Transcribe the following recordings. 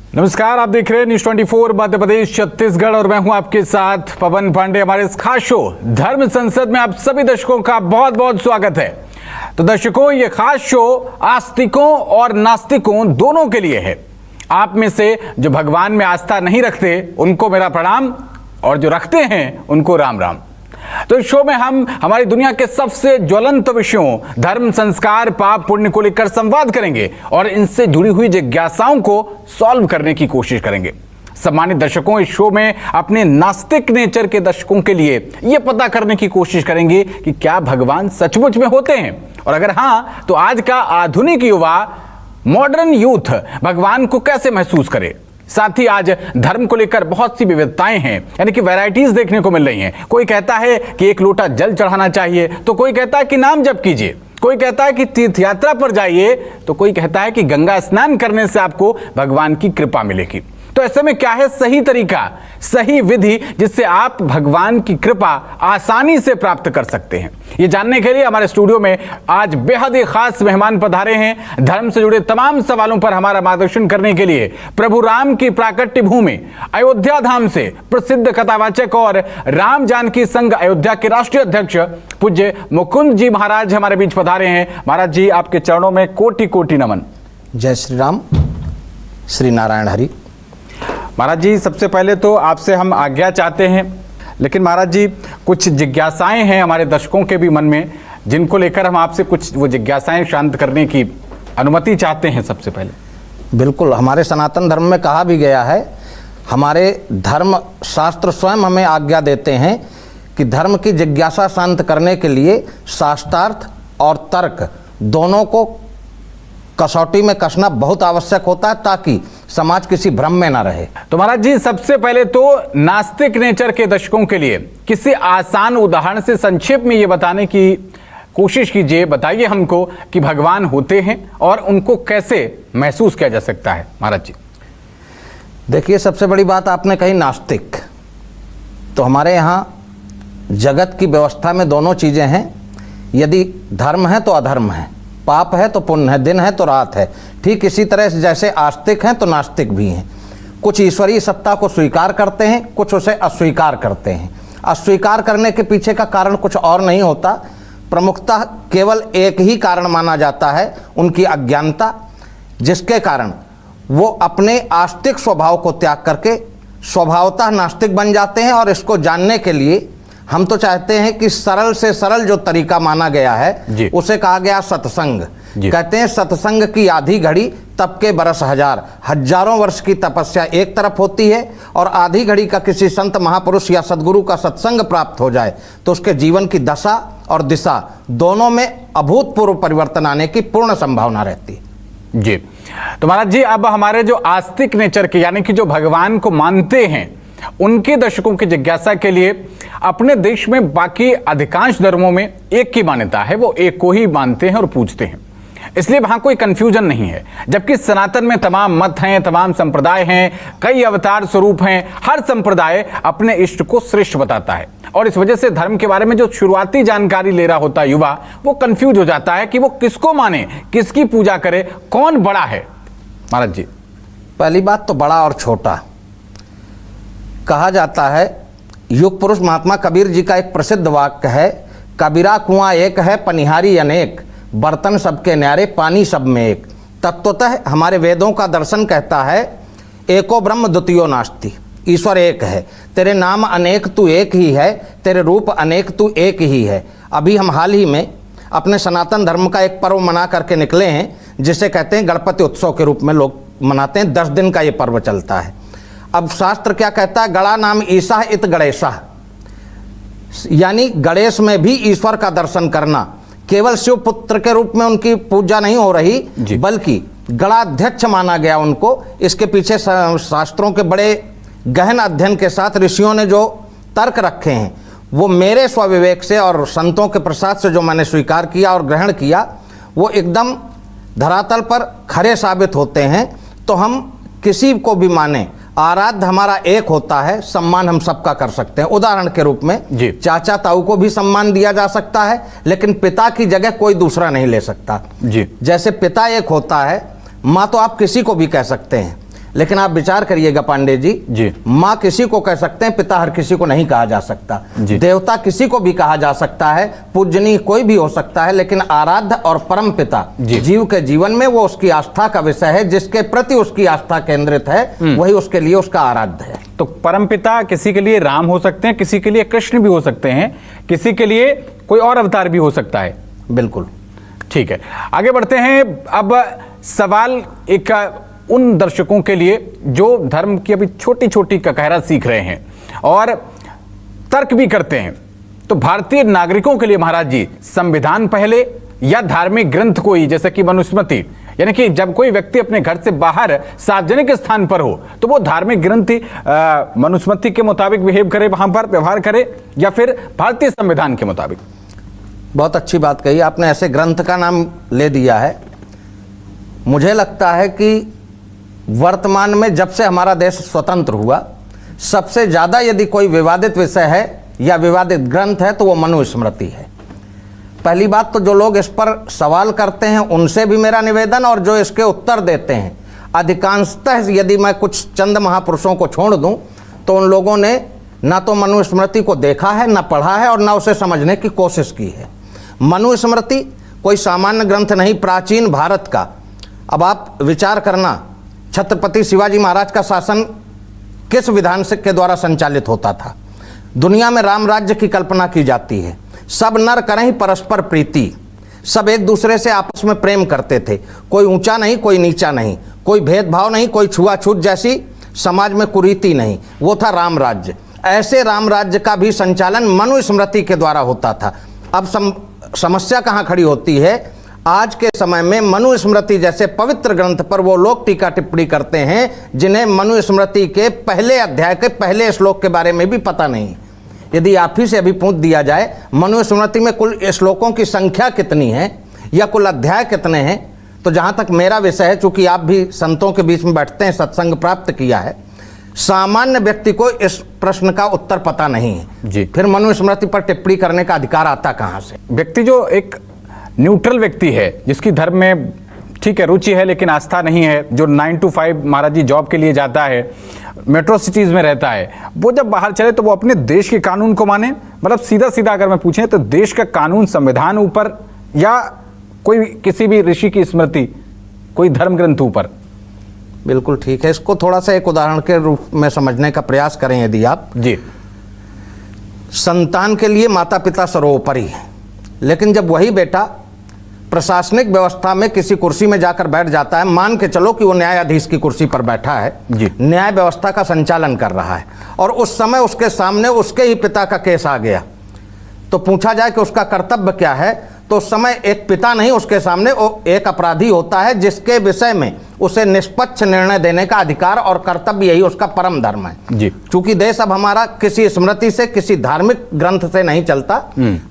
नमस्कार, आप देख रहे हैं न्यूज 24 मध्य प्रदेश छत्तीसगढ़ और मैं हूं आपके साथ पवन पांडे। हमारे इस खास शो धर्म संसद में आप सभी दर्शकों का बहुत बहुत स्वागत है। तो दर्शकों, ये खास शो आस्तिकों और नास्तिकों दोनों के लिए है। आप में से जो भगवान में आस्था नहीं रखते उनको मेरा प्रणाम, और जो रखते हैं उनको राम राम। तो इस शो में हम हमारी दुनिया के सबसे ज्वलंत विषयों धर्म, संस्कार, पाप, पुण्य को लेकर संवाद करेंगे और इनसे जुड़ी हुई जिज्ञासाओं को सॉल्व करने की कोशिश करेंगे। सम्मानित दर्शकों, इस शो में अपने नास्तिक नेचर के दर्शकों के लिए यह पता करने की कोशिश करेंगे कि क्या भगवान सचमुच में होते हैं, और अगर हां, तो आज का आधुनिक युवा, मॉडर्न यूथ भगवान को कैसे महसूस करे। साथ ही आज धर्म को लेकर बहुत सी विविधताएं हैं, यानी कि वैरायटीज देखने को मिल रही हैं। कोई कहता है कि एक लोटा जल चढ़ाना चाहिए, तो कोई कहता है कि नाम जप कीजिए, कोई कहता है कि तीर्थ यात्रा पर जाइए, तो कोई कहता है कि गंगा स्नान करने से आपको भगवान की कृपा मिलेगी। तो ऐसे में क्या है सही तरीका, सही विधि जिससे आप भगवान की कृपा आसानी से प्राप्त कर सकते हैं? ये जानने के लिए हमारे स्टूडियो में आज बेहद ही खास मेहमान पधारे हैं। धर्म से जुड़े तमाम सवालों पर हमारा मार्गदर्शन करने के लिए प्रभु राम की प्राकट्य भूमि अयोध्या धाम से प्रसिद्ध कथावाचक और राम जानकी संघ अयोध्या के राष्ट्रीय अध्यक्ष पूज्य मुकुंद जी महाराज हमारे बीच पधारे हैं। महाराज जी, आपके चरणों में कोटि कोटि नमन। जय श्री राम, श्री नारायण हरि। महाराज जी, सबसे पहले तो आपसे हम आज्ञा चाहते हैं, लेकिन महाराज जी कुछ जिज्ञासाएं हैं हमारे दर्शकों के भी मन में, जिनको लेकर हम आपसे कुछ वो जिज्ञासाएं शांत करने की अनुमति चाहते हैं। सबसे पहले बिल्कुल, हमारे सनातन धर्म में कहा भी गया है, हमारे धर्म शास्त्र स्वयं हमें आज्ञा देते हैं कि धर्म की जिज्ञासा शांत करने के लिए शास्त्रार्थ और तर्क दोनों को कसौटी में कसना बहुत आवश्यक होता है, ताकि समाज किसी भ्रम में ना रहे। तो महाराज जी, सबसे पहले तो नास्तिक नेचर के दर्शकों के लिए किसी आसान उदाहरण से संक्षेप में ये बताने की कोशिश कीजिए। बताइए हमको कि भगवान होते हैं और उनको कैसे महसूस किया जा सकता है। महाराज जी देखिए, सबसे बड़ी बात आपने कही नास्तिक। तो हमारे यहाँ जगत की व्यवस्था में दोनों चीज़ें हैं। यदि धर्म है तो अधर्म है, पाप है तो पुण्य है, दिन है तो रात है। ठीक इसी तरह से जैसे आस्तिक हैं तो नास्तिक भी हैं। कुछ ईश्वरीय सत्ता को स्वीकार करते हैं, कुछ उसे अस्वीकार करते हैं। अस्वीकार करने के पीछे का कारण कुछ और नहीं होता, प्रमुखतः केवल एक ही कारण माना जाता है, उनकी अज्ञानता, जिसके कारण वो अपने आस्तिक स्वभाव को त्याग करके स्वभावतः नास्तिक बन जाते हैं। और इसको जानने के लिए हम तो चाहते हैं कि सरल से सरल जो तरीका माना गया है उसे कहा गया सत्संग। कहते हैं सत्संग की आधी घड़ी तप के बरस हजार। हजारों वर्ष की तपस्या एक तरफ होती है, और आधी घड़ी का किसी संत महापुरुष या सदगुरु का सत्संग प्राप्त हो जाए तो उसके जीवन की दशा और दिशा दोनों में अभूतपूर्व परिवर्तन आने की पूर्ण संभावना रहती है। जी, तो महाराज जी, अब हमारे जो आस्तिक नेचर के, यानी कि जो भगवान को मानते हैं, उनके दर्शकों की जिज्ञासा के लिए, अपने देश में बाकी अधिकांश धर्मों में एक की मान्यता है, वो एक को ही मानते हैं और पूजते हैं, इसलिए वहां कोई कंफ्यूजन नहीं है। जबकि सनातन में तमाम मत हैं, तमाम संप्रदाय हैं, कई अवतार स्वरूप हैं, हर संप्रदाय अपने इष्ट को श्रेष्ठ बताता है, और इस वजह से धर्म के बारे में जो शुरुआती जानकारी ले रहा होता है युवा, वो कंफ्यूज हो जाता है कि वो किसको माने, किसकी पूजा करे, कौन बड़ा है। महाराज जी, पहली बात तो बड़ा और छोटा कहा जाता है। युग पुरुष महात्मा कबीर जी का एक प्रसिद्ध वाक्य है, कबीरा कुआं एक है पनिहारी अनेक, बर्तन सबके न्यारे पानी सब में एक। तत्वतः हमारे वेदों का दर्शन कहता है एको ब्रह्म द्वितीयो नास्ति, ईश्वर एक है, तेरे नाम अनेक तू एक ही है, तेरे रूप अनेक तू एक ही है। अभी हम हाल ही में अपने सनातन धर्म का एक पर्व मना करके निकले हैं, जिसे कहते हैं गणपति उत्सव के रूप में लोग मनाते हैं। 10 दिन का ये पर्व चलता है। अब शास्त्र क्या कहता है, गणा नाम ईसा इत गणेशा, यानी गणेश में भी ईश्वर का दर्शन करना। केवल शिव पुत्र के रूप में उनकी पूजा नहीं हो रही, बल्कि गणाध्यक्ष माना गया उनको। इसके पीछे शास्त्रों के बड़े गहन अध्ययन के साथ ऋषियों ने जो तर्क रखे हैं, वो मेरे स्वविवेक से और संतों के प्रसाद से जो मैंने स्वीकार किया और ग्रहण किया, वो एकदम धरातल पर खरे साबित होते हैं। तो हम किसी को भी माने, आराध्य हमारा एक होता है, सम्मान हम सबका कर सकते हैं। उदाहरण के रूप में चाचा ताऊ को भी सम्मान दिया जा सकता है, लेकिन पिता की जगह कोई दूसरा नहीं ले सकता। जैसे पिता एक होता है, माँ तो आप किसी को भी कह सकते हैं, लेकिन आप विचार करिएगा पांडे जी, माँ किसी को कह सकते हैं, पिता हर किसी को नहीं कहा जा सकता, देवता किसी को भी कहा जा सकता है, पूजनीय कोई भी हो सकता है, लेकिन आराध्य और परम पिता जीव के जीवन में वो उसकी आस्था का विषय है। जिसके प्रति उसकी आस्था केंद्रित है वही उसके लिए उसका आराध्य है। तो परम पिता किसी के लिए राम हो सकते हैं, किसी के लिए कृष्ण भी हो सकते हैं, किसी के लिए कोई और अवतार भी हो सकता है। बिल्कुल ठीक है, आगे बढ़ते हैं। अब सवाल एक उन दर्शकों के लिए जो धर्म की अभी छोटी छोटी ककहरा सीख रहे हैं और तर्क भी करते हैं, तो भारतीय नागरिकों के लिए महाराज जी संविधान पहले या धार्मिक ग्रंथ कोई, जैसे कि मनुस्मृति, यानी कि जब कोई व्यक्ति अपने घर से बाहर सार्वजनिक स्थान पर हो तो वो धार्मिक ग्रंथ मनुस्मृति के मुताबिक बिहेव करे, वहां पर व्यवहार करे, या फिर भारतीय संविधान के मुताबिक? बहुत अच्छी बात कही आपने, ऐसे ग्रंथ का नाम ले दिया है। मुझे लगता है कि वर्तमान में जब से हमारा देश स्वतंत्र हुआ, सबसे ज़्यादा यदि कोई विवादित विषय है या विवादित ग्रंथ है तो वो मनुस्मृति है। पहली बात तो जो लोग इस पर सवाल करते हैं उनसे भी मेरा निवेदन, और जो इसके उत्तर देते हैं, अधिकांशतः यदि मैं कुछ चंद महापुरुषों को छोड़ दूं तो उन लोगों ने ना तो मनुस्मृति को देखा है, ना पढ़ा है, और ना उसे समझने की कोशिश की है। मनुस्मृति कोई सामान्य ग्रंथ नहीं, प्राचीन भारत का। अब आप विचार करना, छत्रपति शिवाजी महाराज का शासन किस विधान से के द्वारा संचालित होता था? दुनिया में राम राज्य की कल्पना की जाती है। सब नर करें परस्पर प्रीति, सब एक दूसरे से आपस में प्रेम करते थे, कोई ऊंचा नहीं, कोई नीचा नहीं, कोई भेदभाव नहीं, कोई छुआछूत जैसी समाज में कुरीति नहीं। वो था राम राज्य। ऐसे राम राज्य का भी संचालन मनुस्मृति के द्वारा होता था। अब समस्या कहाँ खड़ी होती है? आज के समय में मनुस्मृति जैसे पवित्र ग्रंथ पर वो लोग टीका टिप्पणी करते हैं जिन्हें मनुस्मृति के पहले अध्याय के पहले श्लोक के बारे में भी पता नहीं। यदि आप ही से अभी पूछ दिया जाए मनुस्मृति में कुल श्लोकों की संख्या कितनी है या कुल अध्याय कितने हैं, तो जहाँ तक मेरा विषय है, चूंकि आप भी संतों के बीच में बैठते हैं, सत्संग प्राप्त किया है, सामान्य व्यक्ति को इस प्रश्न का उत्तर पता नहीं है जी। फिर मनुस्मृति पर टिप्पणी करने का अधिकार आता कहाँ से? व्यक्ति जो एक न्यूट्रल व्यक्ति है, जिसकी धर्म में ठीक है रुचि है लेकिन आस्था नहीं है, जो 9 to 5 महाराज जी जॉब के लिए जाता है, मेट्रो सिटीज में रहता है, वो जब बाहर चले तो वो अपने देश के कानून को माने। मतलब सीधा सीधा अगर मैं पूछें तो देश का कानून संविधान ऊपर या कोई किसी भी ऋषि की स्मृति, कोई धर्म ग्रंथ ऊपर? बिल्कुल ठीक है। इसको थोड़ा सा एक उदाहरण के रूप में समझने का प्रयास करें यदि आप जी। संतान के लिए माता पिता सर्वोपरि है, लेकिन जब वही बेटा प्रशासनिक व्यवस्था में किसी कुर्सी में जाकर बैठ जाता है, मान के चलो कि वो न्यायाधीश की कुर्सी पर बैठा है, न्याय व्यवस्था का संचालन कर रहा है, और उस समय उसके सामने उसके ही पिता का केस आ गया, तो पूछा जाए कि उसका कर्तव्य क्या है, तो उस समय एक पिता नहीं, उसके सामने एक अपराधी होता है जिसके विषय में उसे निष्पक्ष निर्णय देने का अधिकार और कर्तव्य, यही उसका परम धर्म है जी। चूंकि देश अब हमारा किसी स्मृति से, किसी धार्मिक ग्रंथ से नहीं चलता,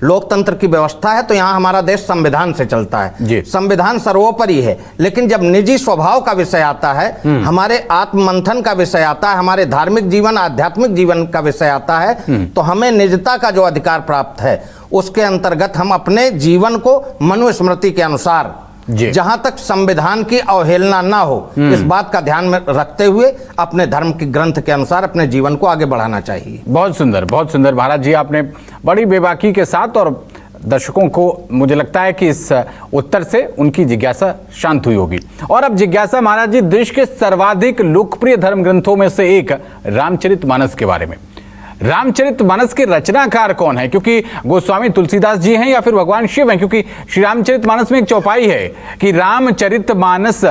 लोकतंत्र की व्यवस्था है, तो यहाँ हमारा देश संविधान से चलता है। संविधान सर्वोपरि है, लेकिन जब निजी स्वभाव का विषय आता है, हमारे आत्ममंथन का विषय आता है, हमारे धार्मिक जीवन आध्यात्मिक जीवन का विषय आता है, तो हमें निजता का जो अधिकार प्राप्त है उसके अंतर्गत हम अपने जीवन को मनुस्मृति के अनुसार, जहां तक संविधान की अवहेलना ना हो, इस बात का ध्यान में रखते हुए अपने धर्म के ग्रंथ के अनुसार अपने जीवन को आगे बढ़ाना चाहिए। बहुत सुंदर महाराज जी, आपने बड़ी बेबाकी के साथ, और दर्शकों को मुझे लगता है कि इस उत्तर से उनकी जिज्ञासा शांत हुई होगी। और अब जिज्ञासा महाराज जी देश के सर्वाधिक लोकप्रिय धर्म ग्रंथों में से एक रामचरितमानस के बारे में। रामचरितमानस के रचनाकार कौन है? क्योंकि गोस्वामी तुलसीदास जी हैं या फिर भगवान शिव हैं? क्योंकि श्री रामचरितमानस में एक चौपाई है कि रामचरितमानस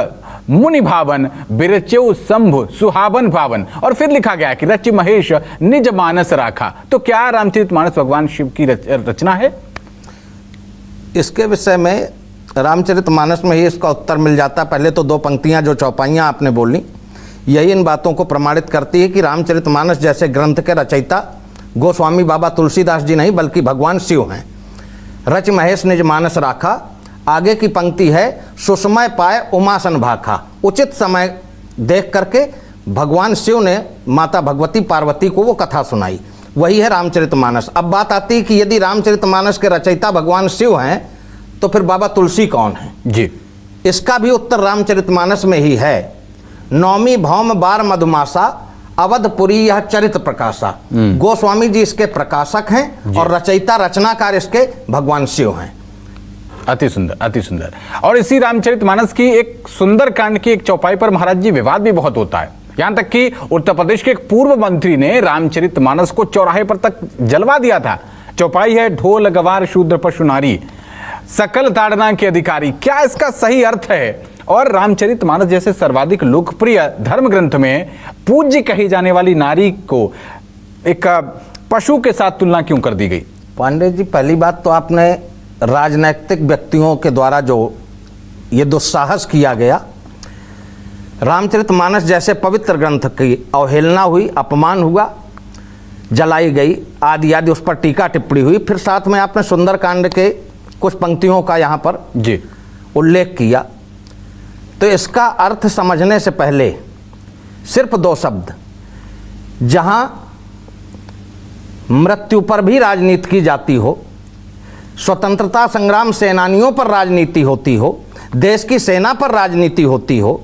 मुनि भावन बिरचेउ शंभु सुहावन भावन, और फिर लिखा गया है कि रचि महेश निज मानस राखा। तो क्या रामचरितमानस भगवान शिव की रचना है? इसके विषय में रामचरितमानस में ही इसका उत्तर मिल जाता। पहले तो दो पंक्तियां जो चौपाइयां आपने बोली, यही इन बातों को प्रमाणित करती है कि रामचरितमानस जैसे ग्रंथ के रचयिता गोस्वामी बाबा तुलसीदास जी नहीं बल्कि भगवान शिव हैं। रच महेश निज मानस राखा, आगे की पंक्ति है सुसमय पाए उमासन भाखा। उचित समय देख करके भगवान शिव ने माता भगवती पार्वती को वो कथा सुनाई, वही है रामचरितमानस। अब बात आती है कि यदि रामचरितमानस के रचयिता भगवान शिव हैं तो फिर बाबा तुलसी कौन है जी? इसका भी उत्तर रामचरितमानस में ही है। नौमी भौम बार मधुमासा, अवधपुरी यह चरित्र प्रकाशा। गोस्वामी जी इसके प्रकाशक हैं और रचयिता रचनाकार इसके भगवान शिव हैं। अति सुंदर, अति सुंदर। और इसी रामचरितमानस की एक सुंदर कांड की एक चौपाई पर महाराज जी विवाद भी बहुत होता है। यहां तक कि उत्तर प्रदेश के एक पूर्व मंत्री ने रामचरितमानस को चौराहे पर तक जलवा दिया था। चौपाई है, ढोल गवार शूद्र पशु नारी, सकल ताड़ना के अधिकारी। क्या इसका सही अर्थ है? और रामचरितमानस जैसे सर्वाधिक लोकप्रिय धर्म ग्रंथ में पूज्य कही जाने वाली नारी को एक पशु के साथ तुलना क्यों कर दी गई? पांडे जी, पहली बात तो आपने राजनैतिक व्यक्तियों के द्वारा जो ये दुस्साहस किया गया, रामचरितमानस जैसे पवित्र ग्रंथ की अवहेलना हुई, अपमान हुआ, जलाई गई, आदि आदि उस पर टीका टिप्पणी हुई। फिर साथ में आपने सुंदरकांड के कुछ पंक्तियों का यहाँ पर जी उल्लेख किया। तो इसका अर्थ समझने से पहले सिर्फ दो शब्द, जहाँ मृत्यु पर भी राजनीति की जाती हो, स्वतंत्रता संग्राम सेनानियों पर राजनीति होती हो, देश की सेना पर राजनीति होती हो,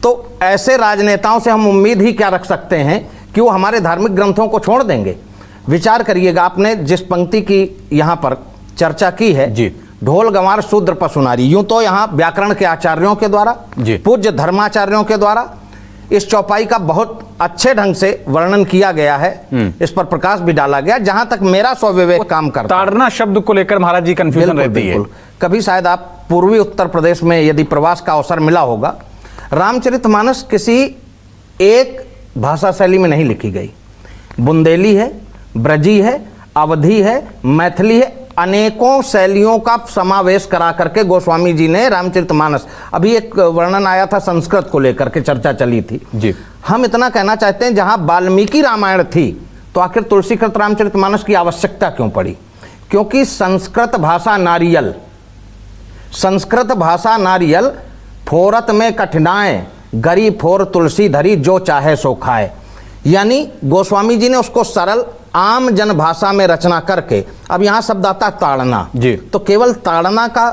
तो ऐसे राजनेताओं से हम उम्मीद ही क्या रख सकते हैं कि वो हमारे धार्मिक ग्रंथों को छोड़ देंगे? विचार करिएगा, आपने जिस पंक्ति की यहाँ पर चर्चा की है जी, ढोल गंवार शूद्र पशु नारी, यूं तो यहाँ व्याकरण के आचार्यों के द्वारा, पूज्य धर्माचार्यों के द्वारा इस चौपाई का बहुत अच्छे ढंग से वर्णन किया गया है, इस पर प्रकाश भी डाला गया। जहां तक मेरा स्वविवेक काम करता है, ताड़ना शब्द को लेकर महाराज जी कंफ्यूजन रहती है। कभी शायद आप पूर्वी उत्तर प्रदेश में यदि प्रवास का अवसर मिला होगा, रामचरितमानस किसी एक भाषा शैली में नहीं लिखी गई। बुंदेली है, ब्रजी है, अवधी है, मैथिली है, अनेकों शैलियों का समावेश करा करके गोस्वामी जी ने रामचरितमानस, अभी एक वर्णन आया था संस्कृत को लेकर के चर्चा चली थी जी। हम इतना कहना चाहते हैं, जहां वाल्मीकि रामायण थी तो आखिर तुलसीकृत रामचरितमानस की आवश्यकता क्यों पड़ी? क्योंकि संस्कृत भाषा नारियल, संस्कृत भाषा नारियल, फोरत में कठिनाएं, गरी फोर तुलसी धरी, जो चाहे सो खाए। यानी गोस्वामी जी ने उसको सरल आम जन भाषा में रचना करके, अब यहां शब्द आता ताड़ना जी, तो केवल ताड़ना का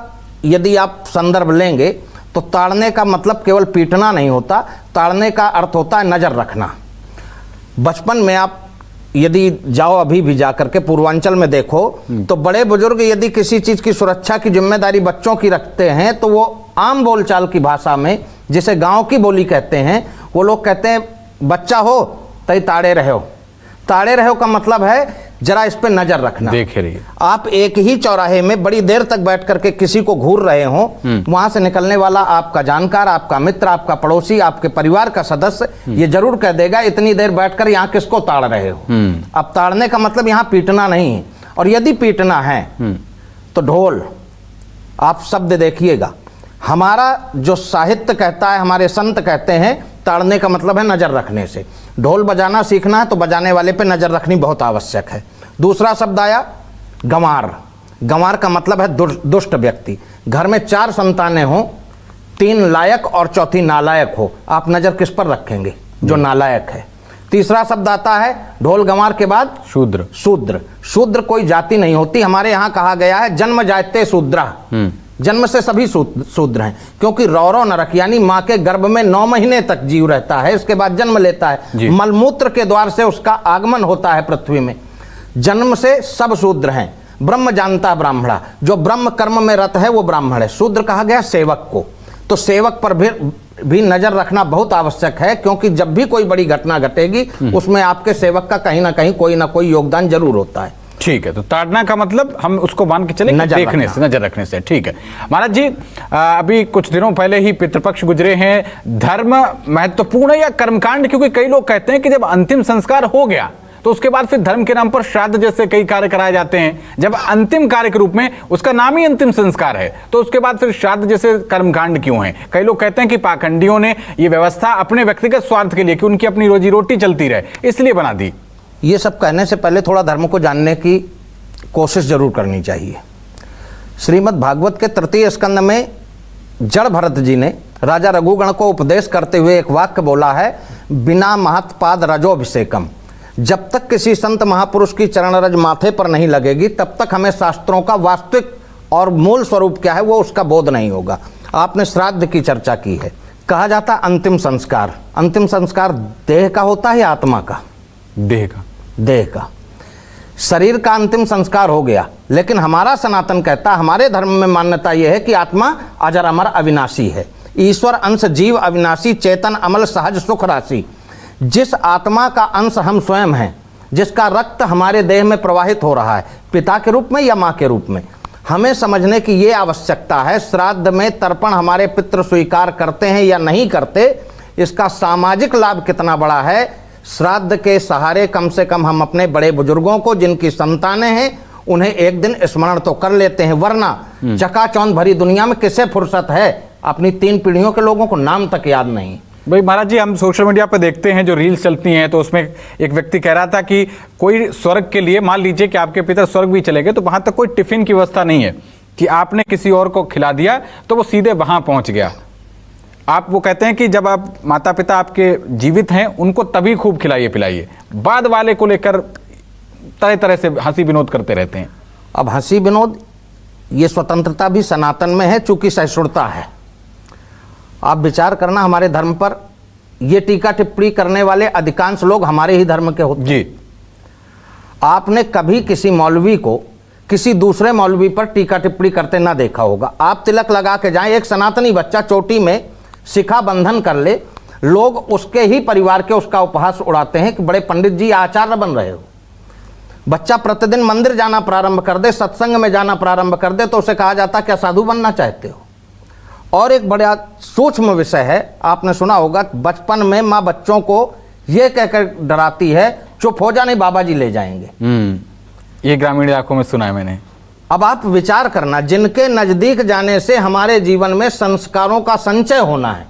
यदि आप संदर्भ लेंगे तो ताड़ने का मतलब केवल पीटना नहीं होता, ताड़ने का अर्थ होता है नजर रखना। बचपन में आप यदि जाओ, अभी भी जाकर के पूर्वांचल में देखो, तो बड़े बुजुर्ग यदि किसी चीज की सुरक्षा की जिम्मेदारी बच्चों की रखते हैं तो वो आम बोलचाल की भाषा में, जिसे गांव की बोली कहते हैं, वो लोग कहते हैं बच्चा हो तई ताड़े रहो। ताड़े रहो का मतलब है जरा इस पे नजर रखना। देख रही, आप एक ही चौराहे में बड़ी देर तक बैठ करके किसी को घूर रहे हो, वहां से निकलने वाला आपका जानकार, आपका मित्र, आपका पड़ोसी, आपके परिवार का सदस्य ये जरूर कह देगा इतनी देर बैठकर यहाँ किसको ताड़ रहे हो। अब ताड़ने का मतलब यहाँ पीटना नहीं है, और यदि पीटना है तो ढोल, आप शब्द देखिएगा, हमारा जो साहित्य कहता है, हमारे संत कहते हैं ताड़ने का मतलब है नजर रखने से। ढोल बजाना सीखना है तो बजाने वाले पे नजर रखनी बहुत आवश्यक है। दूसरा शब्द आया गंवार। गंवार का मतलब है दुष्ट व्यक्ति। घर में 4 संतानें हो, 3 लायक और चौथी नालायक हो, आप नजर किस पर रखेंगे? जो नालायक है। तीसरा शब्द आता है ढोल गंवार के बाद शूद्र। शूद्र, शूद्र कोई जाति नहीं होती, हमारे यहाँ कहा गया है जन्म जायते शूद्रा, जन्म से सभी शूद्र हैं, क्योंकि रौरव नरक यानी माँ के गर्भ में 9 महीने तक जीव रहता है, इसके बाद जन्म लेता है, मलमूत्र के द्वार से उसका आगमन होता है पृथ्वी में। जन्म से सब शूद्र हैं। ब्रह्म जानता ब्राह्मणा, जो ब्रह्म कर्म में रत है वो ब्राह्मण है। शूद्र कहा गया सेवक को, तो सेवक पर भी नजर रखना बहुत आवश्यक है, क्योंकि जब भी कोई बड़ी घटना घटेगी उसमें आपके सेवक का कहीं ना कहीं कोई ना कोई योगदान जरूर होता है। ठीक है, तो ताड़ना का मतलब हम उसको मान के चले देखने से, नजर रखने से। ठीक है महाराज जी, अभी कुछ दिनों पहले ही पितृपक्ष गुजरे हैं। धर्म महत्वपूर्ण है या कर्मकांड? क्योंकि कई लोग कहते हैं कि जब अंतिम संस्कार हो गया तो उसके बाद फिर धर्म के नाम पर श्राद्ध जैसे कई कार्य कराए जाते हैं। जब अंतिम कार्य के रूप में उसका नाम ही अंतिम संस्कार है तो उसके बाद फिर श्राद्ध जैसे कर्मकांड क्यों है? कई लोग कहते हैं कि पाखंडियों ने ये व्यवस्था अपने व्यक्तिगत स्वार्थ के लिए, कि उनकी अपनी रोजी रोटी चलती रहे, इसलिए बना दी। ये सब कहने से पहले थोड़ा धर्म को जानने की कोशिश जरूर करनी चाहिए। श्रीमद् भागवत के 3 स्कंद में जड़ भरत जी ने राजा रघुगण को उपदेश करते हुए एक वाक्य बोला है, बिना महत्पाद रजोभिषेकम। जब तक किसी संत महापुरुष की चरण रज माथे पर नहीं लगेगी तब तक हमें शास्त्रों का वास्तविक और मूल स्वरूप क्या है वो उसका बोध नहीं होगा। आपने श्राद्ध की चर्चा की है, कहा जाता अंतिम संस्कार, अंतिम संस्कार देह का होता है या आत्मा का? देह का। देह का। शरीर का अंतिम संस्कार हो गया, लेकिन हमारा सनातन कहता, हमारे धर्म में मान्यता यह है कि आत्मा अजर अमर अविनाशी है। ईश्वर अंश जीव अविनाशी चेतन अमल सहज सुख राशि। जिस आत्मा का अंश हम स्वयं हैं, जिसका रक्त हमारे देह में प्रवाहित हो रहा है, पिता के रूप में या माँ के रूप में, हमें समझने की ये आवश्यकता है श्राद्ध में तर्पण हमारे पितृ स्वीकार करते हैं या नहीं करते, इसका सामाजिक लाभ कितना बड़ा है। श्राद्ध के सहारे कम से कम हम अपने बड़े बुजुर्गों को, जिनकी संतानें हैं, उन्हें एक दिन स्मरण तो कर लेते हैं, वरना चकाचौंध भरी दुनिया में किसे फुर्सत है, अपनी 3 पीढ़ियों के लोगों को नाम तक याद नहीं। भाई महाराज जी, हम सोशल मीडिया पर देखते हैं जो रील्स चलती हैं, तो उसमें एक व्यक्ति कह रहा था कि कोई स्वर्ग के लिए, मान लीजिए कि आपके पिता स्वर्ग भी चले गए, तो वहां तक कोई टिफिन की व्यवस्था नहीं है कि आपने किसी और को खिला दिया तो वो सीधे वहां पहुंच गया। आप वो कहते हैं कि जब आप माता पिता आपके जीवित हैं, उनको तभी खूब खिलाइए पिलाइए, बाद वाले को लेकर तरह तरह से हंसी विनोद करते रहते हैं। अब हंसी विनोद, ये स्वतंत्रता भी सनातन में है, चूंकि सहिष्णुता है। आप विचार करना, हमारे धर्म पर ये टीका टिप्पणी करने वाले अधिकांश लोग हमारे ही धर्म के होते हैं। जी। आपने कभी किसी मौलवी को किसी दूसरे मौलवी पर टीका टिप्पणी करते ना देखा होगा। आप तिलक लगा के जाएं, एक सनातनी बच्चा चोटी में शिखा बंधन कर ले, लोग उसके ही परिवार के उसका उपहास उड़ाते हैं कि बड़े पंडित जी आचार्य बन रहे हो। बच्चा प्रतिदिन मंदिर जाना प्रारंभ कर दे, सत्संग में जाना प्रारंभ कर दे, तो उसे कहा जाता क्या साधु बनना चाहते हो। और एक बड़ा सूक्ष्म विषय है, आपने सुना होगा, बचपन में माँ बच्चों को यह कहकर डराती है, चुप हो जा नहीं बाबा जी ले जाएंगे। ये ग्रामीण इलाकों में सुना है मैंने। अब आप विचार करना, जिनके नजदीक जाने से हमारे जीवन में संस्कारों का संचय होना है,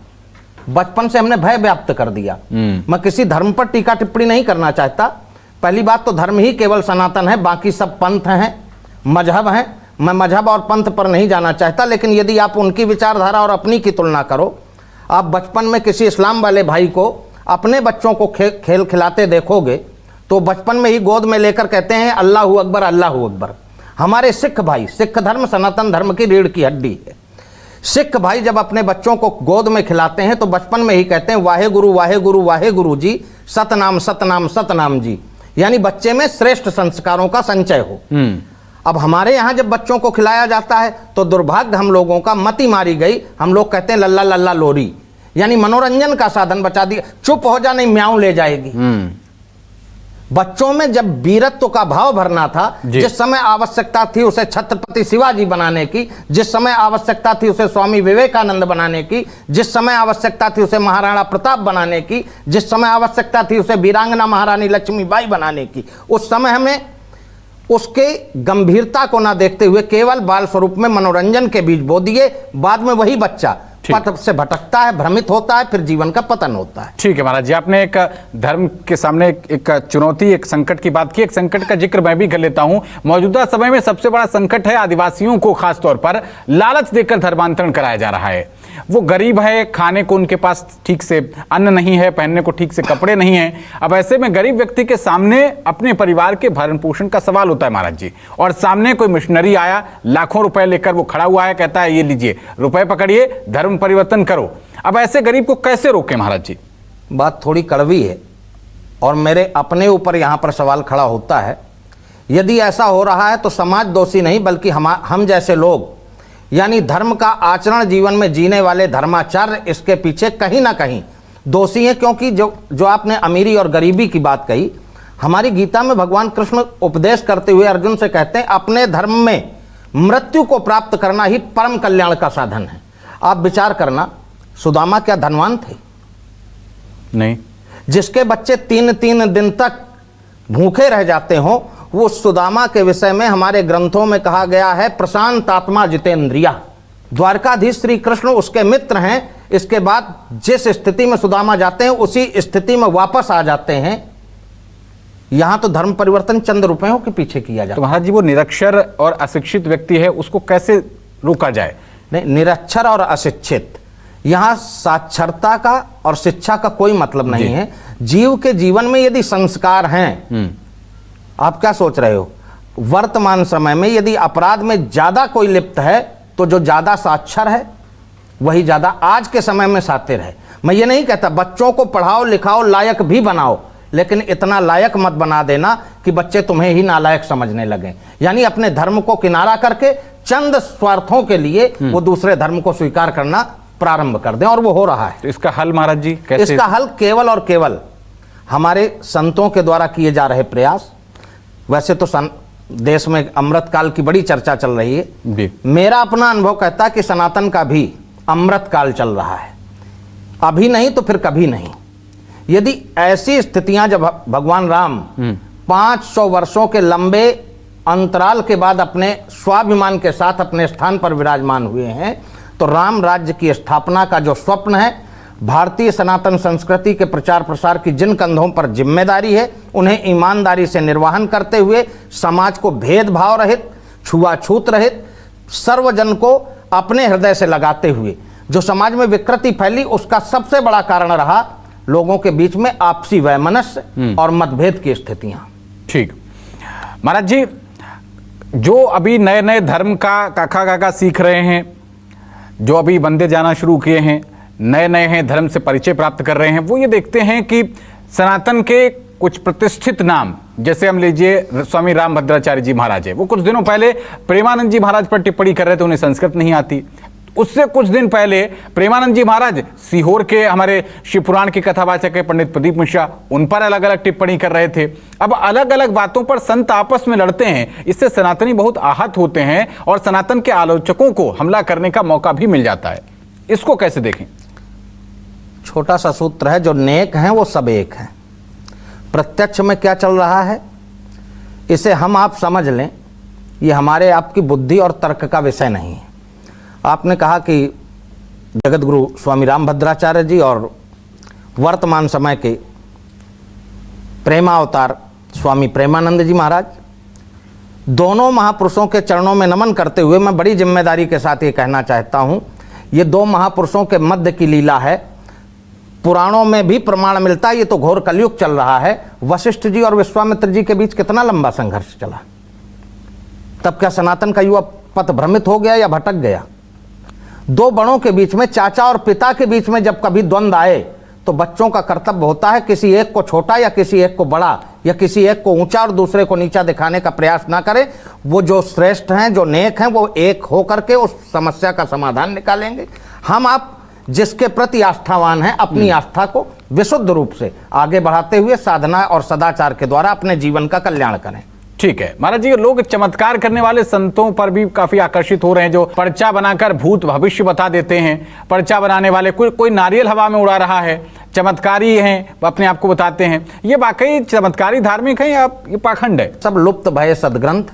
बचपन से हमने भय व्याप्त कर दिया। मैं किसी धर्म पर टीका टिप्पणी नहीं करना चाहता। पहली बात तो धर्म ही केवल सनातन है, बाकी सब पंथ हैं, मजहब हैं। मैं मजहब और पंथ पर नहीं जाना चाहता, लेकिन यदि आप उनकी विचारधारा और अपनी की तुलना करो, आप बचपन में किसी इस्लाम वाले भाई को अपने बच्चों को खेल खिलाते देखोगे तो बचपन में ही गोद में लेकर कहते हैं अल्लाहू अकबर अल्लाहू अकबर। हमारे सिख भाई, सिख धर्म सनातन धर्म की रीढ़ की हड्डी है। सिख भाई जब अपने बच्चों को गोद में खिलाते हैं तो बचपन में ही कहते हैं वाहे गुरु वाहे गुरु जी, सतनाम सतनाम सतनाम जी, यानी बच्चे में श्रेष्ठ संस्कारों का संचय हो। अब हमारे यहाँ जब बच्चों को खिलाया जाता है तो दुर्भाग्य हम लोगों का, मति मारी गई, हम लोग कहते हैं लल्ला लल्ला लोरी, यानी मनोरंजन का साधन बचा दिया, चुप हो जा नहीं म्याऊं ले जाएगी। बच्चों में जब वीरत्व का भाव भरना था, जिस समय आवश्यकता थी उसे छत्रपति शिवाजी बनाने की, जिस समय आवश्यकता थी उसे स्वामी विवेकानंद बनाने की, जिस समय आवश्यकता थी उसे महाराणा प्रताप बनाने की, जिस समय आवश्यकता थी उसे वीरांगना महारानी लक्ष्मीबाई बनाने की, उस समय हमें उसके गंभीरता को ना देखते हुए केवल बाल स्वरूप में मनोरंजन के बीज बो दिए। बाद में वही बच्चा पथ से भटकता है, भ्रमित होता है, फिर जीवन का पतन होता है। ठीक है महाराज जी, आपने एक धर्म के सामने एक चुनौती, एक संकट की बात की। एक संकट का जिक्र मैं भी कर लेता हूं। मौजूदा समय में सबसे बड़ा संकट है आदिवासियों को खासतौर पर लालच देकर धर्मांतरण कराया जा रहा है। वो गरीब है, खाने को उनके पास ठीक से अन्न नहीं है, पहनने को ठीक से कपड़े नहीं है। अब ऐसे में गरीब व्यक्ति के सामने अपने परिवार के भरण पोषण का सवाल होता है महाराज जी, और सामने कोई मिशनरी आया, लाखों रुपए लेकर वो खड़ा हुआ है, कहता है ये लीजिए रुपए पकड़िए, धर्म परिवर्तन करो। अब ऐसे गरीब को कैसे रोके महाराज जी? बात थोड़ी कड़वी है और मेरे अपने ऊपर यहाँ पर सवाल खड़ा होता है। यदि ऐसा हो रहा है तो समाज दोषी नहीं, बल्कि हम जैसे लोग, यानी धर्म का आचरण जीवन में जीने वाले धर्माचार्य, इसके पीछे कहीं ना कहीं दोषी हैं। क्योंकि जो आपने अमीरी और गरीबी की बात कही, हमारी गीता में भगवान कृष्ण उपदेश करते हुए अर्जुन से कहते हैं अपने धर्म में मृत्यु को प्राप्त करना ही परम कल्याण का साधन है। आप विचार करना, सुदामा क्या धनवान थे? नहीं। जिसके बच्चे 3-3 दिन तक भूखे रह जाते हो, वो सुदामा के विषय में हमारे ग्रंथों में कहा गया है प्रशांत आत्मा जितेंद्रिया। द्वारकाधीश श्री कृष्ण उसके मित्र हैं। इसके बाद जिस स्थिति में सुदामा जाते हैं उसी स्थिति में वापस आ जाते हैं। यहां तो धर्म परिवर्तन चंद रुपयों के पीछे किया जाता है। तो महाराज जी, वो निरक्षर और अशिक्षित व्यक्ति है, उसको कैसे रोका जाए? नहीं, निरक्षर और अशिक्षित, यहां साक्षरता का और शिक्षा का कोई मतलब नहीं है। जीव के जीवन में यदि संस्कार हैं, आप क्या सोच रहे हो, वर्तमान समय में यदि अपराध में ज्यादा कोई लिप्त है तो जो ज्यादा साक्षर है वही ज़्यादा आज के समय में सातिर है। मैं ये नहीं कहता बच्चों को पढ़ाओ लिखाओ लायक भी बनाओ, लेकिन इतना लायक मत बना देना कि बच्चे तुम्हें ही नालायक समझने लगें। यानी अपने धर्म को किनारा करके चंद स्वार्थों के लिए वो दूसरे धर्म को स्वीकार करना प्रारंभ कर दें, और वो हो रहा है। तो इसका हल महाराज जी कैसे? इसका हल केवल और केवल हमारे संतों के द्वारा किए जा रहे प्रयास। वैसे तो देश में अमृत काल की बड़ी चर्चा चल रही है जी। मेरा अपना अनुभव कहता है कि सनातन का भी अमृत काल चल रहा है, अभी नहीं तो फिर कभी नहीं। यदि ऐसी स्थितियां जब भगवान राम 500 वर्षों के लंबे अंतराल के बाद अपने स्वाभिमान के साथ अपने स्थान पर विराजमान हुए हैं, तो राम राज्य की स्थापना का जो स्वप्न है, भारतीय सनातन संस्कृति के प्रचार प्रसार की जिन कंधों पर जिम्मेदारी है, उन्हें ईमानदारी से निर्वहन करते हुए समाज को भेदभाव रहित, छुआछूत रहित, सर्वजन को अपने हृदय से लगाते हुए जो समाज में विकृति फैली, उसका सबसे बड़ा कारण रहा लोगों के बीच में आपसी वैमनस्य और मतभेद की स्थितियां। ठीक महाराज जी, जो अभी नए नए धर्म का काका सीख रहे हैं, जो अभी मंदिर जाना शुरू किए हैं, नए नए हैं, धर्म से परिचय प्राप्त कर रहे हैं, वो ये देखते हैं कि सनातन के कुछ प्रतिष्ठित नाम, जैसे हम लीजिए स्वामी रामभद्राचार्य जी महाराज है, वो कुछ दिनों पहले प्रेमानंद जी महाराज पर टिप्पणी कर रहे थे, उन्हें संस्कृत नहीं आती। उससे कुछ दिन पहले प्रेमानंद जी महाराज सीहोर के हमारे शिव पुराण के कथावाचक है पंडित प्रदीप मिश्रा, उन पर अलग अलग टिप्पणी कर रहे थे। अब अलग अलग बातों पर संत आपस में लड़ते हैं, इससे सनातनी बहुत आहत होते हैं और सनातन के आलोचकों को हमला करने का मौका भी मिल जाता है। इसको कैसे देखें? छोटा सा सूत्र है, जो नेक हैं वो सब एक हैं। प्रत्यक्ष में क्या चल रहा है इसे हम आप समझ लें, ये हमारे आपकी बुद्धि और तर्क का विषय नहीं है। आपने कहा कि जगत गुरु स्वामी रामभद्राचार्य जी और वर्तमान समय के प्रेमावतार स्वामी प्रेमानंद जी महाराज, दोनों महापुरुषों के चरणों में नमन करते हुए मैं बड़ी जिम्मेदारी के साथ ये कहना चाहता हूँ, ये दो महापुरुषों के मध्य की लीला है। पुराणों में भी प्रमाण मिलता है, ये तो घोर कलयुग चल रहा है। वशिष्ठ जी और विश्वामित्र जी के बीच कितना लंबा संघर्ष चला, तब क्या सनातन का युवा पथ भ्रमित हो गया या भटक गया? दो बड़ों के बीच में, चाचा और पिता के बीच में जब कभी द्वंद्व आए, तो बच्चों का कर्तव्य होता है किसी एक को छोटा या किसी एक को बड़ा या किसी एक को ऊंचा और दूसरे को नीचा दिखाने का प्रयास ना करें। वो जो श्रेष्ठ हैं, जो नेक हैं, वो एक हो करके उस समस्या का समाधान निकालेंगे। हम आप जिसके प्रति आस्थावान हैं, अपनी आस्था को विशुद्ध रूप से आगे बढ़ाते हुए साधना और सदाचार के द्वारा अपने जीवन का कल्याण करें। ठीक है महाराज जी, लोग चमत्कार करने वाले संतों पर भी काफी आकर्षित हो रहे हैं, जो पर्चा बनाकर भूत भविष्य बता देते हैं। पर्चा बनाने वाले कोई नारियल हवा में उड़ा रहा है, चमत्कारी हैं, अपने आप को बताते हैं। ये वाकई चमत्कारी धार्मिक है या ये पाखंड है? सब लुप्त भय सदग्रंथ,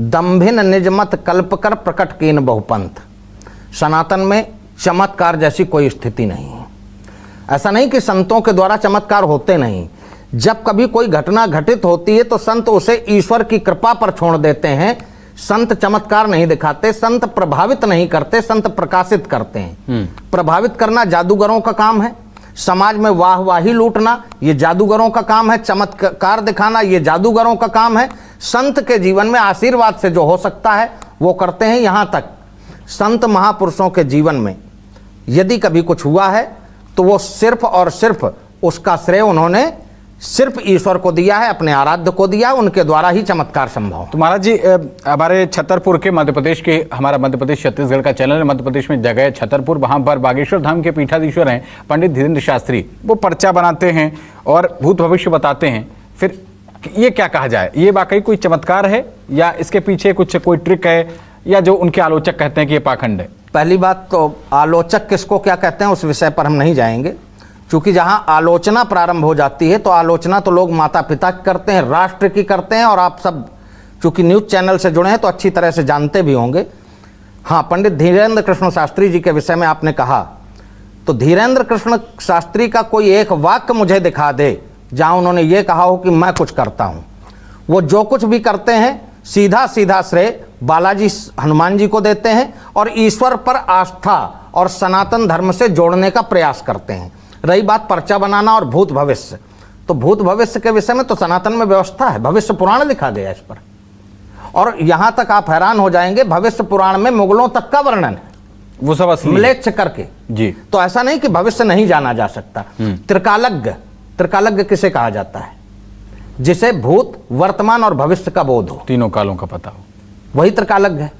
दंभिन निजमत कल्प कर प्रकट कीन बहुपंथ। सनातन में चमत्कार जैसी कोई स्थिति नहीं है। ऐसा नहीं कि संतों के द्वारा चमत्कार होते नहीं। जब कभी कोई घटना घटित होती है तो संत उसे ईश्वर की कृपा पर छोड़ देते हैं। संत चमत्कार नहीं दिखाते, संत प्रभावित नहीं करते, संत प्रकाशित करते हैं। प्रभावित करना जादूगरों का काम है, समाज में वाहवाही लूटना ये जादूगरों का काम है, चमत्कार दिखाना ये जादूगरों का काम है। संत के जीवन में आशीर्वाद से जो हो सकता है वो करते हैं। यहाँ तक संत महापुरुषों के जीवन में यदि कभी कुछ हुआ है तो वो सिर्फ और सिर्फ उसका श्रेय उन्होंने सिर्फ ईश्वर को दिया है, अपने आराध्य को दिया, उनके द्वारा ही चमत्कार संभव। तो महाराज जी, हमारे छतरपुर के मध्य प्रदेश के, हमारा मध्य प्रदेश छत्तीसगढ़ का चैनल है, मध्य प्रदेश में जगह है छतरपुर, वहाँ पर बागेश्वर धाम के पीठाधीश्वर हैं पंडित धीरेन्द्र शास्त्री। वो पर्चा बनाते हैं और भूत भविष्य बताते हैं। फिर ये क्या कहा जाए, ये वाकई कोई चमत्कार है या इसके पीछे कोई ट्रिक है, या जो उनके आलोचक कहते हैं कि ये पाखंड है? पहली बात तो आलोचक किसको क्या कहते हैं उस विषय पर हम नहीं जाएंगे, क्योंकि जहां आलोचना प्रारंभ हो जाती है तो आलोचना तो लोग माता पिता की करते हैं, राष्ट्र की करते हैं, और आप सब चूंकि न्यूज़ चैनल से जुड़े हैं तो अच्छी तरह से जानते भी होंगे। हाँ, पंडित धीरेन्द्र कृष्ण शास्त्री जी के विषय में आपने कहा, तो धीरेन्द्र कृष्ण शास्त्री का कोई एक वाक्य मुझे दिखा दे जहां उन्होंने ये कहा हो कि मैं कुछ करता हूं। वो जो कुछ भी करते हैं सीधा सीधा श्रेय बालाजी हनुमान जी को देते हैं और ईश्वर पर आस्था और सनातन धर्म से जोड़ने का प्रयास करते हैं। रही बात पर्चा बनाना और भूत भविष्य, तो भूत भविष्य के विषय में तो सनातन में व्यवस्था है, भविष्य पुराण लिखा गया इस पर। और यहां तक आप हैरान हो जाएंगे, भविष्य पुराण में मुगलों तक का वर्णन है। वो सब असली है। म्लेच्छ करके जी। तो ऐसा नहीं कि भविष्य नहीं जाना जा सकता। त्रिकालज्ञ किसे कहा जाता है? जिसे भूत, वर्तमान और भविष्य का बोध हो, तीनों कालों का पता हो, वही त्रिकालज्ञ है।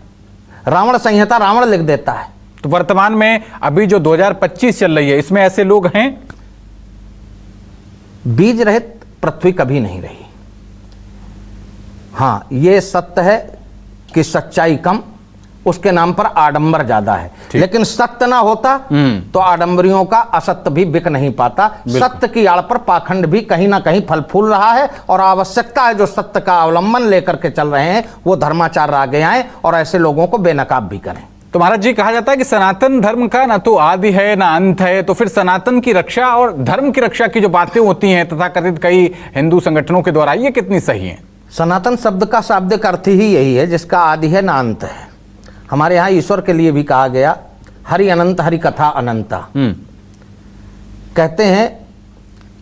रावण संहिता रावण लिख देता है। तो वर्तमान में अभी जो 2025 चल रही है, इसमें ऐसे लोग हैं? बीज रहित पृथ्वी कभी नहीं रही। हाँ, ये सत्य है कि सच्चाई कम, उसके नाम पर आडंबर ज्यादा है। लेकिन सत्य ना होता तो आडंबरियों का असत्य भी बिक नहीं पाता। सत्य की आड़ पर पाखंड भी कहीं ना कहीं फल फूल रहा है, और आवश्यकता है जो सत्य का अवलंबन लेकर के चल रहे हैं वो धर्माचार्य आगे आए और ऐसे लोगों को बेनकाब भी करें। तो महाराज जी, कहा जाता है कि सनातन धर्म का ना तो आदि है ना अंत है, तो फिर सनातन की रक्षा और धर्म की रक्षा की जो बातें होती हैं तथाकथित कई हिंदू संगठनों के द्वारा, ये कितनी सही हैं? सनातन शब्द का शाब्दिक अर्थ ही यही है, जिसका आदि है ना अंत है। हमारे यहाँ ईश्वर के लिए भी कहा गया, हरि अनंत हरि कथा अनंता। कहते हैं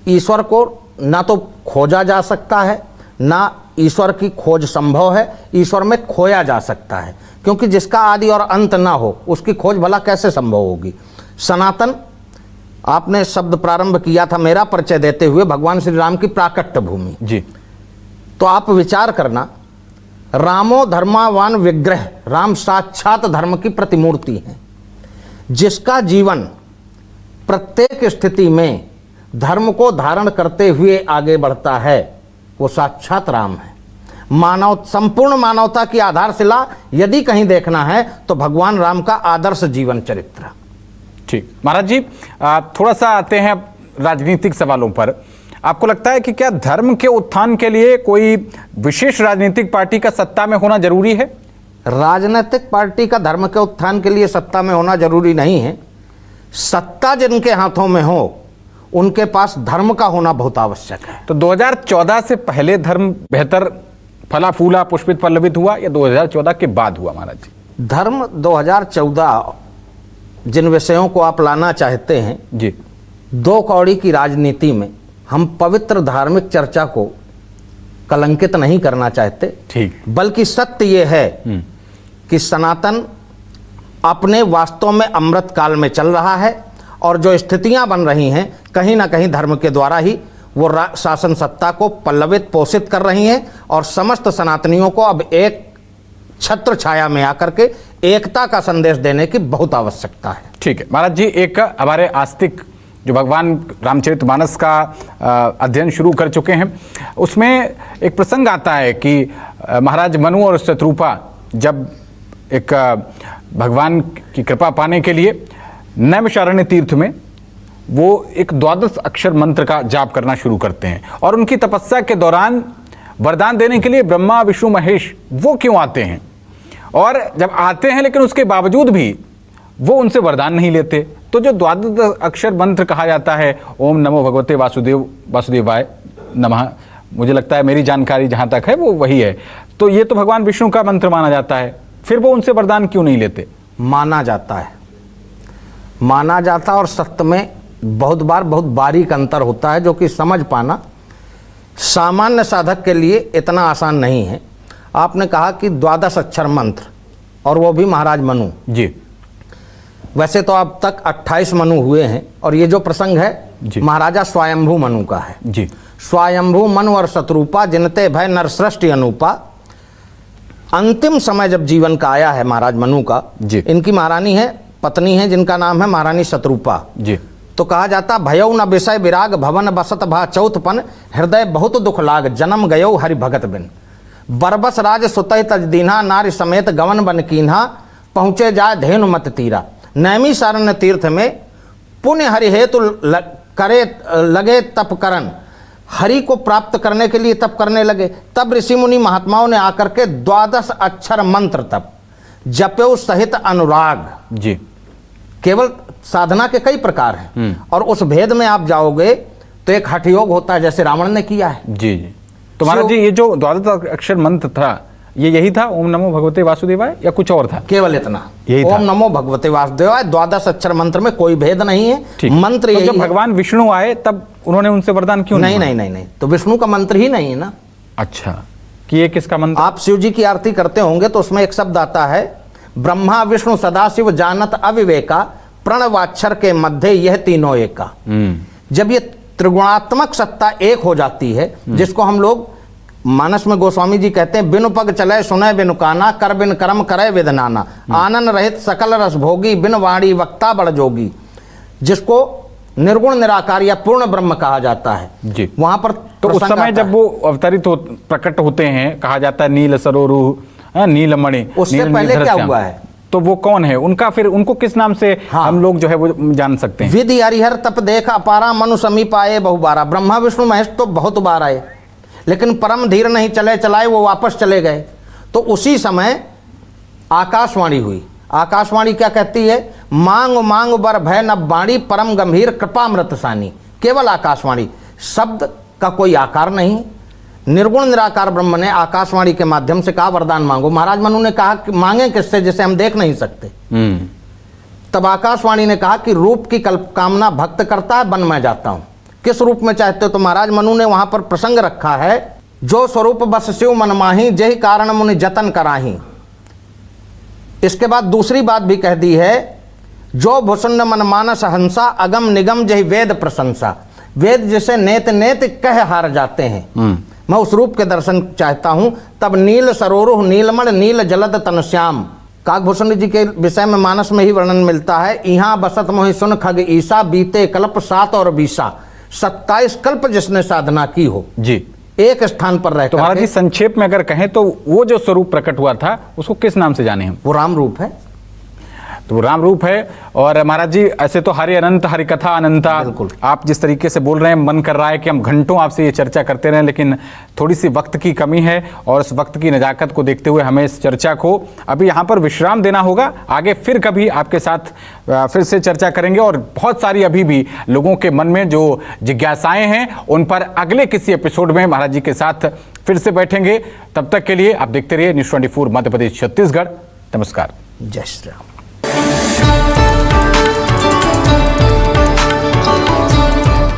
ईश्वर को ना तो खोजा जा सकता है, ना ईश्वर की खोज संभव है, ईश्वर में खोया जा सकता है, क्योंकि जिसका आदि और अंत ना हो उसकी खोज भला कैसे संभव होगी। सनातन, आपने शब्द प्रारंभ किया था मेरा परिचय देते हुए भगवान श्री राम की प्राकट्य भूमि जी। तो आप विचार करना, रामो धर्मावान विग्रह, राम साक्षात धर्म की प्रतिमूर्ति है। जिसका जीवन प्रत्येक स्थिति में धर्म को धारण करते हुए आगे बढ़ता है वो साक्षात राम है। मानव, संपूर्ण मानवता की आधारशिला यदि कहीं देखना है तो भगवान राम का आदर्श जीवन चरित्र। ठीक महाराज जी, थोड़ा सा आते हैं राजनीतिक सवालों पर। आपको लगता है कि क्या धर्म के उत्थान के लिए कोई विशेष राजनीतिक पार्टी का सत्ता में होना जरूरी है? राजनीतिक पार्टी का धर्म के उत्थान के लिए सत्ता में होना जरूरी नहीं है। सत्ता जिनके हाथों में हो उनके पास धर्म का होना बहुत आवश्यक है। तो 2014 से पहले धर्म बेहतर फला फूला पुष्पित पल्लवित हुआ या 2014 के बाद हुआ महाराज जी? धर्म 2014 जिन विषयों को आप लाना चाहते हैं जी, दो कौड़ी की राजनीति में हम पवित्र धार्मिक चर्चा को कलंकित नहीं करना चाहते। ठीक। बल्कि सत्य ये है कि सनातन अपने वास्तव में अमृत काल में चल रहा है, और जो स्थितियां बन रही हैं कहीं ना कहीं धर्म के द्वारा ही वो शासन सत्ता को पल्लवित पोषित कर रही हैं, और समस्त सनातनियों को अब एक छत्र छाया में आकर के एकता का संदेश देने की बहुत आवश्यकता है। ठीक है महाराज जी, एक हमारे आस्तिक जो भगवान रामचरितमानस का अध्ययन शुरू कर चुके हैं, उसमें एक प्रसंग आता है कि महाराज मनु और शत्रुपा जब एक भगवान की कृपा पाने के लिए नैमिषारण्य तीर्थ में वो एक 12 अक्षर मंत्र का जाप करना शुरू करते हैं, और उनकी तपस्या के दौरान वरदान देने के लिए ब्रह्मा विष्णु महेश वो क्यों आते हैं, और जब आते हैं लेकिन उसके बावजूद भी वो उनसे वरदान नहीं लेते। तो जो 12 अक्षर मंत्र कहा जाता है, ओम नमो भगवते वासुदेवाय नमः, मुझे लगता है मेरी जानकारी जहाँ तक है वो वही है। तो ये तो भगवान विष्णु का मंत्र माना जाता है, फिर वो उनसे वरदान क्यों नहीं लेते? माना जाता है, माना जाता, और सत्य में बहुत बार बहुत बारीक अंतर होता है जो कि समझ पाना सामान्य साधक के लिए इतना आसान नहीं है। आपने कहा कि 12 अक्षर मंत्र, और वो भी महाराज मनु जी। वैसे तो अब तक 28 मनु हुए हैं, और ये जो प्रसंग है महाराजा स्वयंभू मनु का है जी। स्वयंभू मनु और शत्रुपा जिनते भय नर सृष्टि अनुपा। अंतिम समय जब जीवन का आया है महाराज मनु का जी। इनकी महारानी है, पत्नी है जिनका नाम है महारानी शत्रुपा जी। तो कहा जाता भयौ न विषय विराग भवन बसत भा चौथपन हृदय बहुत दुख लाग जन्म गयो हरि भगत बिन बरबस राज सुतय तज दीन्हा नारी समेत गवन बन कीन्हा पहुँचे जाए धेनु मत तीरा। नैमिषारण्य तीर्थ में पुण्य हरि हेतु करे लगे तप करन, हरि को प्राप्त करने के लिए तप करने लगे। तब ऋषि मुनि महात्माओं ने आकर के 12 अक्षर मंत्र तप जप्यो सहित अनुराग जी। केवल साधना के कई प्रकार हैं, और उस भेद में आप जाओगे तो एक हठ योग होता है जैसे रावण ने किया है जी जी। तो महाराज जी, ये जो 12 अक्षर मंत्र था ये यही था, ओम नमो भगवते वासुदेवाय, या कुछ और था? केवल इतना, यही ओम नमो भगवते वासुदेवाय। 12 अक्षर मंत्र में कोई भेद नहीं है, मंत्र तो यही जब भगवान विष्णु आए तब उन्होंने उनसे वरदान क्यों नहीं? नहीं नहीं नहीं, तो विष्णु का मंत्र ही नहीं है ना। अच्छा, कि ये किसका मंत्र? आप शिव जी की आरती करते होंगे तो उसमें एक शब्द आता है ब्रह्मा विष्णु सदाशिव जानत अविवेका, प्रणवाक्षर के मध्य यह तीनों एका। जब ये त्रिगुणात्मक सत्ता एक हो जाती है, जिसको हम लोग मानस में गोस्वामी जी कहते हैं, बिनु पग चले सुने बिनु काना, कर बिन कर्म करे विद नाना, आनंद रहित सकल रस भोगी, बिन वाणी वक्ता बड़ जोगी, जिसको निर्गुण निराकार या पूर्ण ब्रह्म कहा जाता है जी। वहां पर तो उस समय जब वो अवतरित प्रकट होते हैं, कहा जाता है नील सरोरु नीलमणि, उससे पहले क्या हुआ है? तो वो कौन है उनका, फिर उनको किस नाम से हम लोग जो है वो जान सकते हैं? विधि हरिहर तप देख अपारा, मनु समीप आए बहुबारा। ब्रह्मा विष्णु महेश तो बहुत बार आए, लेकिन परम धीर नहीं चले चलाए, वो वापस चले गए। तो उसी समय आकाशवाणी हुई। आकाशवाणी क्या कहती है? मांग मांग बर भय न बाणी, परम गंभीर कृपामृत सानी। केवल आकाशवाणी, शब्द का कोई आकार नहीं। निर्गुण निराकार ब्रह्म ने आकाशवाणी के माध्यम से कहा वरदान मांगो। महाराज मनु ने कहा कि मांगे किससे, जिसे हम देख नहीं सकते। तब आकाशवाणी ने कहा कि रूप की कामना भक्त करता है, बन मैं जाता हूं। किस रूप में चाहते हो? तो महाराज मनु ने वहां पर प्रसंग रखा है, जो स्वरूप बस शिव मन माही, जही कारण मुनि जतन कराही। इसके बाद दूसरी बात भी कह दी है, जो भूषण मन मानस हंसा, अगम निगम जही वेद प्रशंसा। वेद जिसे नेत नेत कह हार जाते हैं, मैं उस रूप के दर्शन चाहता हूं। तब नील सरोरुह नीलमण, नील जलद तन श्याम। काकभूषण जी के विषय में मानस में ही वर्णन मिलता है, यहाँ बसत मोहि सुन खग ईसा, बीते कल्प 7 और 20, 27 कल्प जिसने साधना की हो जी, एक स्थान पर रह। तो महाराज जी संक्षेप में अगर कहें तो वो जो स्वरूप प्रकट हुआ था उसको किस नाम से जाने हम? वो राम रूप है। तो वो राम रूप है। और महाराज जी ऐसे तो हरि अनंत हरि कथा अनंता, आप जिस तरीके से बोल रहे हैं, मन कर रहा है कि हम घंटों आपसे ये चर्चा करते रहें, लेकिन थोड़ी सी वक्त की कमी है और उस वक्त की नजाकत को देखते हुए हमें इस चर्चा को अभी यहाँ पर विश्राम देना होगा। आगे फिर कभी आपके साथ फिर से चर्चा करेंगे और बहुत सारी अभी भी लोगों के मन में जो जिज्ञासाएं हैं उन पर अगले किसी एपिसोड में महाराज जी के साथ फिर से बैठेंगे। तब तक के लिए आप देखते रहिए न्यूज़ 24 मध्य प्रदेश छत्तीसगढ़। नमस्कार। जय श्री राम।